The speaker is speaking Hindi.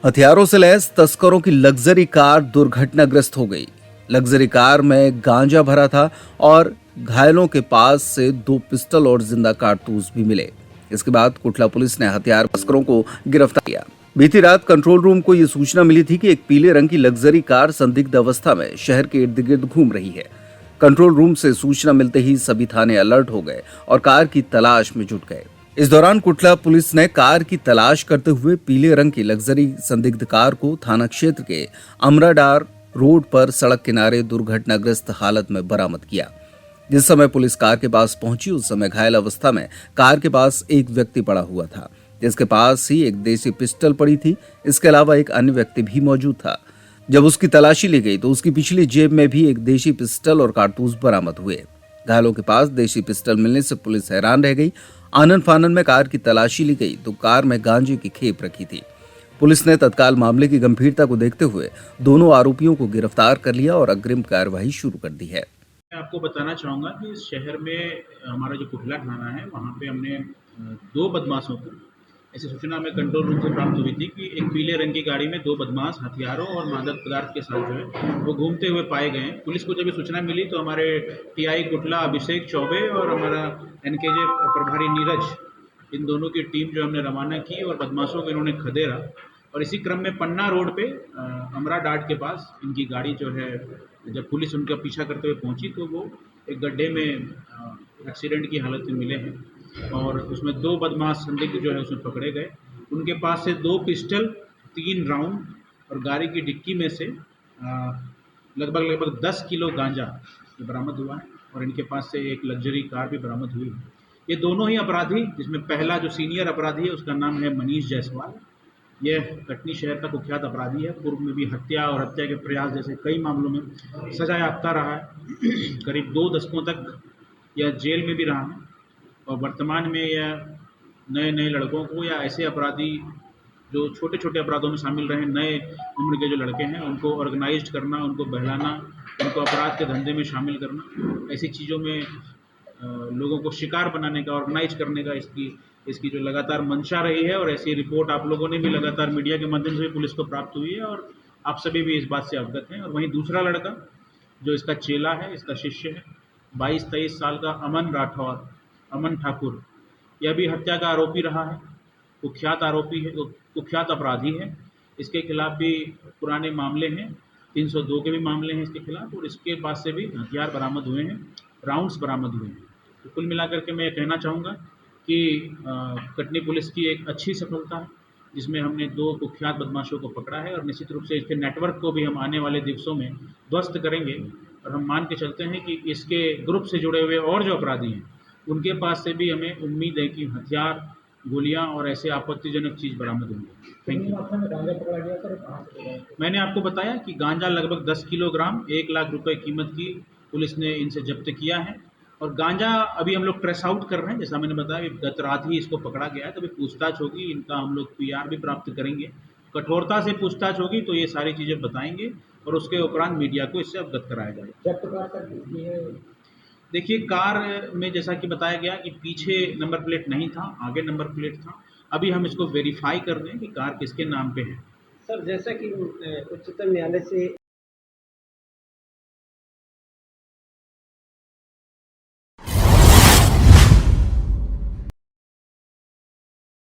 हथियारों से लैस तस्करों की लग्जरी कार दुर्घटनाग्रस्त हो गई। लग्जरी कार में गांजा भरा था और घायलों के पास से 2 पिस्टल और जिंदा कारतूस भी मिले। इसके बाद कुटला पुलिस ने हथियार तस्करों को गिरफ्तार किया। बीती रात कंट्रोल रूम को यह सूचना मिली थी कि एक पीले रंग की लग्जरी कार संदिग्ध अवस्था में शहर के इर्द गिर्द घूम रही है। कंट्रोल रूम से सूचना मिलते ही सभी थाने अलर्ट हो गए और कार की तलाश में जुट गए। इस दौरान कुटला पुलिस ने कार की तलाश करते हुए पीले रंग की लग्जरी संदिग्ध कार को थाना क्षेत्र के अमराडार रोड पर सड़क किनारे दुर्घटनाग्रस्त हालत में बरामद किया। जिस समय पुलिस कार के पास पहुंची उस समय घायल अवस्था में कार के पास एक व्यक्ति पड़ा हुआ था, जिसके पास ही एक देसी पिस्टल पड़ी थी। इसके अलावा एक अन्य व्यक्ति भी मौजूद था। जब उसकी तलाशी ली गई तो उसकी पिछली जेब में भी एक देशी पिस्टल और कारतूस बरामद हुए। घायलों के पास देशी पिस्टल मिलने से पुलिस हैरान रह गई। आनन फानन में कार की तलाशी ली गई तो कार में गांजे की खेप रखी थी। पुलिस ने तत्काल मामले की गंभीरता को देखते हुए दोनों आरोपियों को गिरफ्तार कर लिया और अग्रिम कार्रवाई शुरू कर दी है। मैं आपको बताना चाहूँगा कि इस शहर में हमारा जो कुटला थाना है वहाँ पे हमने 2 बदमाशों को ऐसी सूचना हमें कंट्रोल रूम से प्राप्त हुई थी कि एक पीले रंग की गाड़ी में 2 बदमाश हथियारों और मादक पदार्थ के साथ जो है वो घूमते हुए पाए गए हैं। पुलिस को जब ये सूचना मिली तो हमारे टीआई कुटला अभिषेक चौबे और हमारा एनकेजे प्रभारी नीरज, इन दोनों की टीम जो हमने रवाना की और बदमाशों को इन्होंने खदेड़ा। और इसी क्रम में पन्ना रोड पे अमरा डाट के पास इनकी गाड़ी जो है, जब पुलिस उनका पीछा करते हुए पहुंची तो वो एक गड्ढे में एक्सीडेंट की हालत में मिले हैं और उसमें 2 बदमाश संदिग्ध जो है उसमें पकड़े गए। उनके पास से 2 पिस्टल, 3 राउंड और गाड़ी की डिक्की में से लगभग 10 किलो गांजा ये बरामद हुआ है और इनके पास से एक लग्जरी कार भी बरामद हुई है। ये दोनों ही अपराधी, जिसमें पहला जो सीनियर अपराधी है उसका नाम है मनीष जायसवाल। यह कटनी शहर का कुख्यात अपराधी है। पूर्व में भी हत्या और हत्या के प्रयास जैसे कई मामलों में सजा याफ्ता रहा है। करीब 2 दशकों तक यह जेल में भी रहा है और वर्तमान में यह नए नए लड़कों को या ऐसे अपराधी जो छोटे छोटे अपराधों में शामिल रहे, नए उम्र के जो लड़के हैं उनको ऑर्गेनाइज्ड करना, उनको बहलाना, उनको अपराध के धंधे में शामिल करना, ऐसी चीज़ों में लोगों को शिकार बनाने का, ऑर्गेनाइज करने का इसकी इसकी जो लगातार मंशा रही है और ऐसी रिपोर्ट आप लोगों ने भी लगातार मीडिया के माध्यम से भी पुलिस को प्राप्त हुई है और आप सभी भी इस बात से अवगत हैं। और वहीं दूसरा लड़का जो इसका चेला है, इसका शिष्य है, 22-23 साल का अमन राठौर, अमन ठाकुर, यह भी हत्या का आरोपी रहा है, कुख्यात आरोपी है, कुख्यात अपराधी है। इसके खिलाफ भी पुराने मामले हैं, 302 के भी मामले हैं इसके खिलाफ और इसके पास से भी हथियार बरामद हुए हैं, राउंड्स बरामद हुए हैं। तो कुल मिलाकर के मैं ये कहना चाहूँगा कि कटनी पुलिस की एक अच्छी सफलता है, जिसमें हमने 2 कुख्यात बदमाशों को पकड़ा है और निश्चित रूप से इसके नेटवर्क को भी हम आने वाले दिवसों में ध्वस्त करेंगे और हम मान के चलते हैं कि इसके ग्रुप से जुड़े हुए और जो अपराधी हैं, उनके पास से भी हमें उम्मीद है कि हथियार, गोलियां और ऐसे आपत्तिजनक चीज़ बरामद होंगी। Thank you. मैंने आपको बताया कि गांजा लगभग 10 किलोग्राम 1 लाख रुपए कीमत की पुलिस ने इनसे जब्त किया है और गांजा अभी हम लोग ट्रेस आउट कर रहे हैं। जैसा मैंने बताया कि गत रात ही इसको पकड़ा गया है, तो अभी पूछताछ होगी, इनका हम लोग पीआर भी प्राप्त करेंगे। कठोरता से पूछताछ होगी तो ये सारी चीज़ें बताएंगे और उसके उपरांत मीडिया को इससे अवगत कराया जाएगा। देखिए, कार में जैसा कि बताया गया कि पीछे नंबर प्लेट नहीं था, आगे नंबर प्लेट था। अभी हम इसको वेरीफाई कर रहे हैं कि कार किसके नाम पे है। सर, जैसा कि उच्चतम न्यायालय से